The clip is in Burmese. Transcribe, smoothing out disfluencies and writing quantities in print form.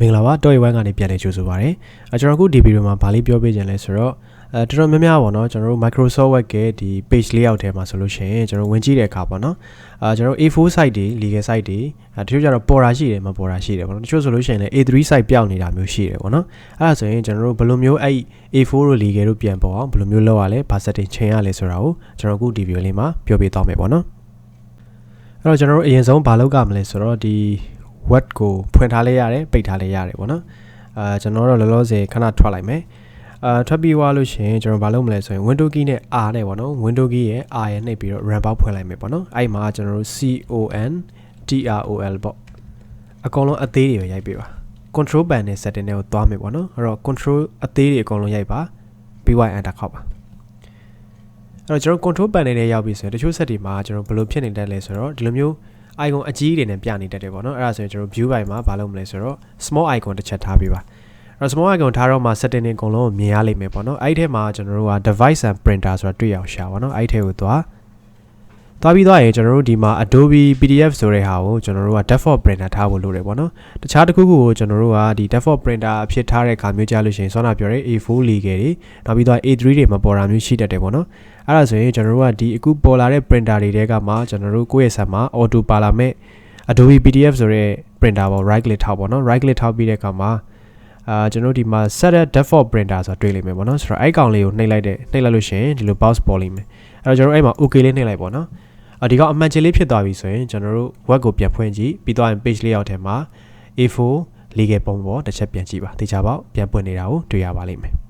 မင်္ဂလာပါတော့ဝိုင်းကနေပြန်လည်ကြိုဆိုပါရစေ။ကျွန်တော်အခုဒီဗီဒီယိုမှာဗာလေးပြောပြခြင်းလဲဆိုတော့တော်တော်များများပေါ့နော်ကျွန်တော်တို့ Microsoft Word ရဲ့ဒီ page layout ထဲမှာဆိုလို့ရှိရင်ကျွန်တော်ဝင်ကြည့်တဲ့အခါပေါ့နော်ကျွန်တော် A4 site တွေ legal site တွေတချို့ကျတော့ပေါ်တာရှိတယ်မပေါ်တာရှိတယ်ပေါ့နော်တချို့ဆိုလို့ရှိရင်လည်း A3 site ပျောက်နေတာမျိုးရှိတယ်ပေါ့နော်အဲ့ဒါဆိုရင်ကျွန်တော်တို့ဘယ်လိုမျိုးအဲ့ A4 တို့ legal တို့ပြန်ပေါ်အောင်ဘယ်လိုမျိုးလုပ်ရလဲဘာ setting ချိန်ရလဲဆိုတာကိုကျွန်တော်အခုဒီဗီဒီယိုလေးမှာပြောပြသွားမယ်ပေါ့နော်အဲ့တော့ကျွန်တော်တို့အရင်ဆုံးဘာလုပ်ကြမလဲဆိုတော့ဒီ Word ကိုဖွင့်ထားလဲရတယ်ပိတ်ထားလဲရတယ်ပေါ့နော်ကျွန်တော်တို့လောလောဆယ်ခဏထွက်လိုက်မယ်ထွက်ပြီးသွားလို့ရှိရင်ကျွန်တော်ဘာလုပ်မလဲဆိုရင် window key နဲ့ R နဲ့ပေါ့နော် window key ရဲ့ R ရဲ့နှိပ်ပြီးတော့ run box ဖွင့်လိုက်မယ်ပေါ့နော်အဲ့မှာကျွန်တော်တို့ control ပေါ့အကုန်လုံးအသေးတွေပဲရိုက်ပေးပါ control bar နဲ့ setting တွေကိုသွားမယ်ပေါ့နော်အဲ့တော့ control အသေးတွေအကုန်လုံးရိုက်ပါပြီးသွား enter ခောက်ပါအဲ့တော့ကျွန်တော် control bar နဲ့ရောက်ပြီဆိုရင်တချို့ set တွေမှာကျွန်တော်ဘယ်လိုဖြစ်နေတတ်လဲဆိုတော့ဒီလိုမျိုး icon အကြီးတွေနဲ့ပြနေတတ်တယ်ပေါ့နော်အဲ့ဒါဆိုရင်ကျွန်တော် view ပိုင်းမှာဘာလုပ်မလဲဆိုတော့ small icon တစ်ချက်ထားပေးပါအဲ့တော့ small icon ထားတော့မှ setting တွေအကုန်လုံးကိုမြင်ရလိမ့်မယ်ပေါ့နော်အဲ့ဒီထဲမှာကျွန်တော်တို့က device and printer ဆိုတာတွေ့အောင်ရှာပါနော်အဲ့ဒီထဲကိုသွားပြီးသွားရင်ကျွန်တော်တို့ဒီမှာ Adobe PDF ဆိုတဲ့ဟာကိုကျွန်တော်တို့က default printer ထားဖို့လိုတယ်ပေါ့နော်တခြားတစ်ခုခုကိုကျွန်တော်တို့ကဒီ default printer အဖြစ်ထားတဲ့အခါမျိုးကြားလို့ရှိရင်ဆောနာပြောတဲ့ A4 legal တွေနောက်ပြီးတော့ A3 တွေမပေါ်တာမျိုးရှိတတ်တယ်ပေါ့နော်အဲ့ဒါဆိုရင်ကျွန်တော်တို့ကဒီအခုပေါ်လာတဲ့ printer တွေတဲကမှကျွန်တော်တို့ကိုယ့်ရဲ့ဆက်မှာ auto ပါလာမဲ့ Adobe PDF ဆိုတဲ့ printer ပေါ် right click ထောက်ပေါ့နော် right click ထောက်ပြီးတဲ့အခါမှာကျွန်တော်ဒီမှာ set a default printer ဆိုတာတွေ့လိမ့်မယ်ပေါ့နော်ဆိုတော့အဲ့ကောင်လေးကိုနှိပ်လိုက်လို့ရှိရင်ဒီလို box ပေါ်လိမ့်မယ်အဲ့တော့ကျွန်တော်အဲ့မှာ okay လေးနှိပ်လိုက်ပေါ့နော်ဒီကောင်အမှန်ချင်လေးဖြစ်သွားပြီဆိုရင်ကျွန်တော်တို့ web ကိုပြန်ဖွင့်ကြည့်ပြီးတော့ page layout ထဲမှာ A4 legal ပုံပေါ်တစ်ချက်ပြန်ကြည့်ပါတေချာပေါက်ပြန်ပွင့်နေတာကိုတွေ့ရပါလိမ့်မယ်